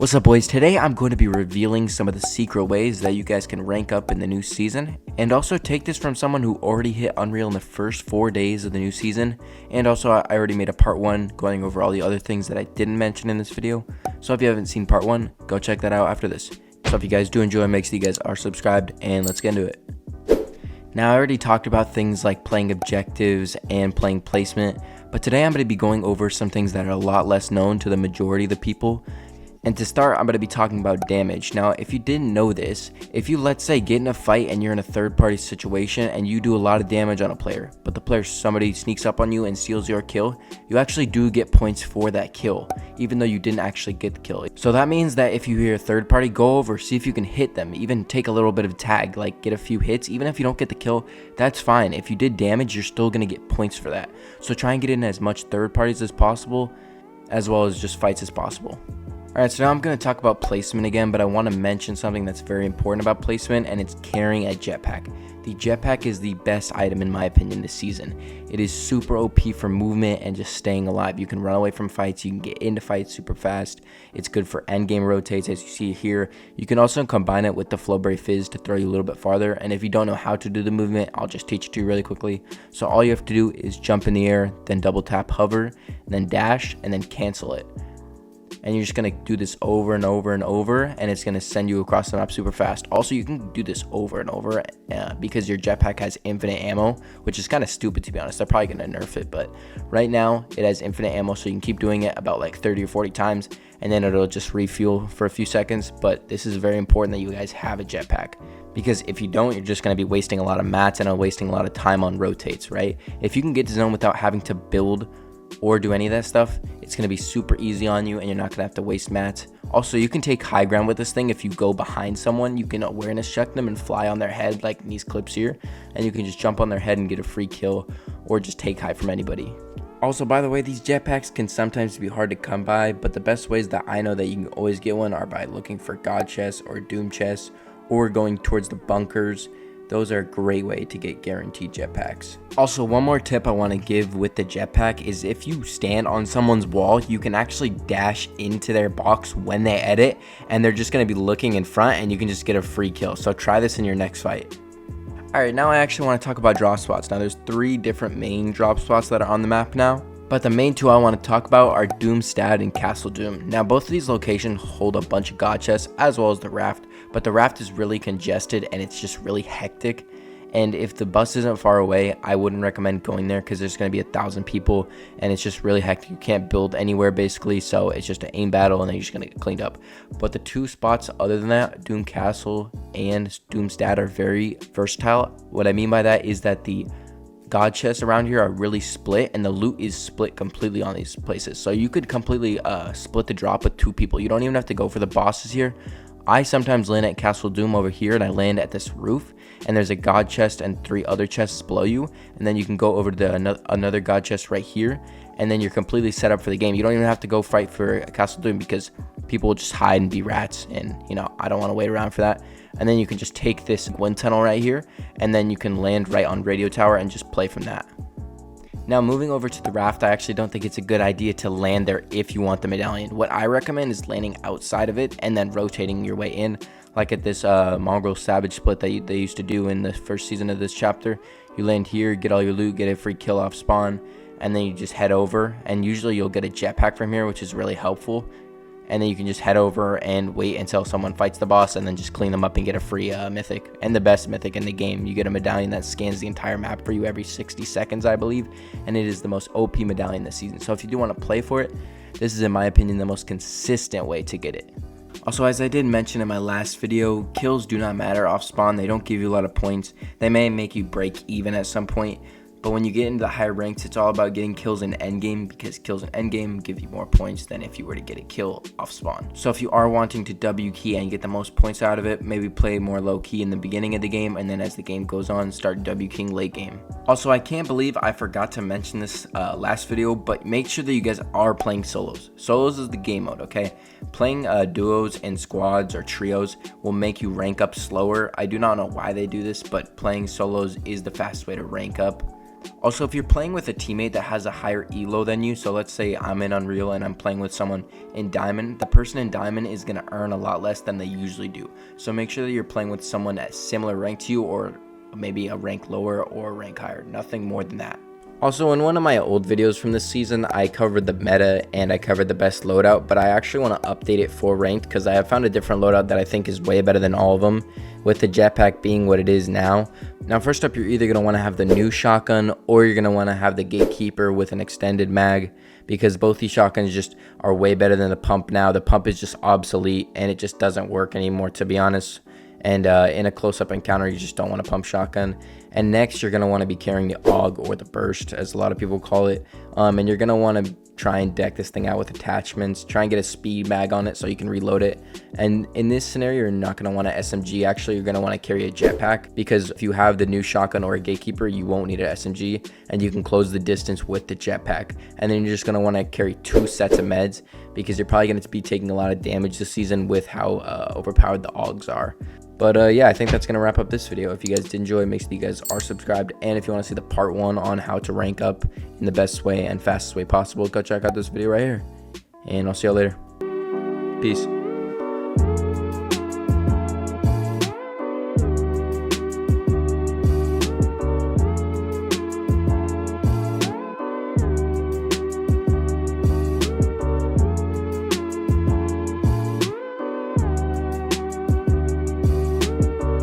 What's up, boys? Today I'm going to be revealing some of the secret ways that you guys can rank up in the new season, and also take this from someone who already hit Unreal in the first 4 days of the new season. And also I already made a part 1 going over all the other things that I didn't mention in this video, so if you haven't seen part 1, go check that out after this. So if you guys do enjoy, make sure you guys are subscribed, and let's get into it. Now, I already talked about things like playing objectives and playing placement, but today I'm going to be going over some things that are a lot less known to the majority of the people. And to start, I'm going to be talking about damage. Now, if you didn't know this, if you, let's say, get in a fight and you're in a third-party situation and you do a lot of damage on a player, but the player, somebody sneaks up on you and steals your kill, you actually do get points for that kill, even though you didn't actually get the kill. So that means that if you hear a third party, go over, see if you can hit them, even take a little bit of tag, like get a few hits. Even if you don't get the kill, that's fine. If you did damage, you're still going to get points for that. So try and get in as much third parties as possible, as well as just fights as possible. Alright, so now I'm going to talk about placement again, but I want to mention something that's very important about placement, and it's carrying a jetpack. The jetpack is the best item in my opinion this season. It is super OP for movement and just staying alive. You can run away from fights, you can get into fights super fast. It's good for endgame rotates, as you see here. You can also combine it with the Flowberry Fizz to throw you a little bit farther, and if you don't know how to do the movement, I'll just teach it to you really quickly. So all you have to do is jump in the air, then double tap hover, and then dash, and then cancel it. And you're just going to do this over and over and over, and it's going to send you across the map super fast. Also, you can do this over and over because your jetpack has infinite ammo, which is kind of stupid, to be honest. They're probably going to nerf it, but right now it has infinite ammo, so you can keep doing it about like 30 or 40 times, and then it'll just refuel for a few seconds. But this is very important that you guys have a jetpack, because if you don't, you're just going to be wasting a lot of mats and wasting a lot of time on rotates, right? If you can get to zone without having to build or do any of that stuff, it's going to be super easy on you, and you're not going to have to waste mats. Also, you can take high ground with this thing. If you go behind someone, you can awareness check them and fly on their head like in these clips here, and you can just jump on their head and get a free kill, or just take high from anybody. Also, by the way, these jetpacks can sometimes be hard to come by, but the best ways that I know that you can always get one are by looking for god chests or doom chests, or going towards the bunkers. Those are a great way to get guaranteed jetpacks. Also, one more tip I want to give with the jetpack is if you stand on someone's wall, you can actually dash into their box when they edit, and they're just going to be looking in front, and you can just get a free kill. So try this in your next fight. Alright, now I actually want to talk about drop spots. Now there's 3 different main drop spots that are on the map now, but the main 2 I want to talk about are Doomstad and Castle Doom. Now both of these locations hold a bunch of god chests as well as the raft, but the raft is really congested and it's just really hectic. And if the bus isn't far away, I wouldn't recommend going there because there's going to be 1,000 people and it's just really hectic. You can't build anywhere basically, so it's just an aim battle and then you're just going to get cleaned up. But the 2 spots other than that, Doom Castle and Doomstad, are very versatile. What I mean by that is that the god chests around here are really split, and the loot is split completely on these places. So you could completely split the drop with 2 people. You don't even have to go for the bosses here. I sometimes land at Castle Doom over here, and I land at this roof, and there's a god chest and 3 other chests below you, and then you can go over to another god chest right here, and then you're completely set up for the game. You don't even have to go fight for Castle Doom because people will just hide and be rats, and you know, I don't want to wait around for that. And then you can just take this wind tunnel right here, and then you can land right on Radio Tower and just play from that. Now moving over to the raft, I actually don't think it's a good idea to land there if you want the medallion. What I recommend is landing outside of it and then rotating your way in, like at this Mongrel Savage split that they used to do in the first season of this chapter. You land here, get all your loot, get a free kill off spawn, and then you just head over, and usually you'll get a jetpack from here, which is really helpful. And then you can just head over and wait until someone fights the boss, and then just clean them up and get a free mythic. And the best mythic in the game, you get a medallion that scans the entire map for you every 60 seconds, I believe. And it is the most OP medallion this season. So if you do want to play for it, this is, in my opinion, the most consistent way to get it. Also, as I did mention in my last video, kills do not matter off spawn. They don't give you a lot of points. They may make you break even at some point. But when you get into the higher ranks, it's all about getting kills in endgame, because kills in endgame give you more points than if you were to get a kill off spawn. So if you are wanting to W key and get the most points out of it, maybe play more low key in the beginning of the game, and then as the game goes on, start W keying late game. Also, I can't believe I forgot to mention this last video, but make sure that you guys are playing solos. Solos is the game mode, okay? Playing duos and squads or trios will make you rank up slower. I do not know why they do this, but playing solos is the fastest way to rank up. Also, if you're playing with a teammate that has a higher elo than you, so let's say I'm in Unreal and I'm playing with someone in Diamond, the person in Diamond is going to earn a lot less than they usually do. So make sure that you're playing with someone at similar rank to you, or maybe a rank lower or a rank higher, nothing more than that. Also, in one of my old videos from this season, I covered the meta and I covered the best loadout, but I actually want to update it for ranked because I have found a different loadout that I think is way better than all of them, with the jetpack being what it is now. Now, first up, you're either going to want to have the new shotgun or you're going to want to have the gatekeeper with an extended mag, because both these shotguns just are way better than the pump now. The pump is just obsolete and it just doesn't work anymore, to be honest. And in a close-up encounter, you just don't want to pump shotgun. And next, you're going to want to be carrying the AUG, or the burst, as a lot of people call it. And you're going to want to try and deck this thing out with attachments. Try and get a speed mag on it so you can reload it. And in this scenario, you're not going to want an SMG. Actually, you're going to want to carry a jetpack, because if you have the new shotgun or a gatekeeper, you won't need an SMG, and you can close the distance with the jetpack. And then you're just going to want to carry 2 sets of meds, because you're probably going to be taking a lot of damage this season with how overpowered the AUGs are. But yeah, I think that's going to wrap up this video. If you guys did enjoy, make sure you guys are subscribed. And if you want to see the part 1 on how to rank up in the best way and fastest way possible, go check out this video right here. And I'll see y'all later. Peace.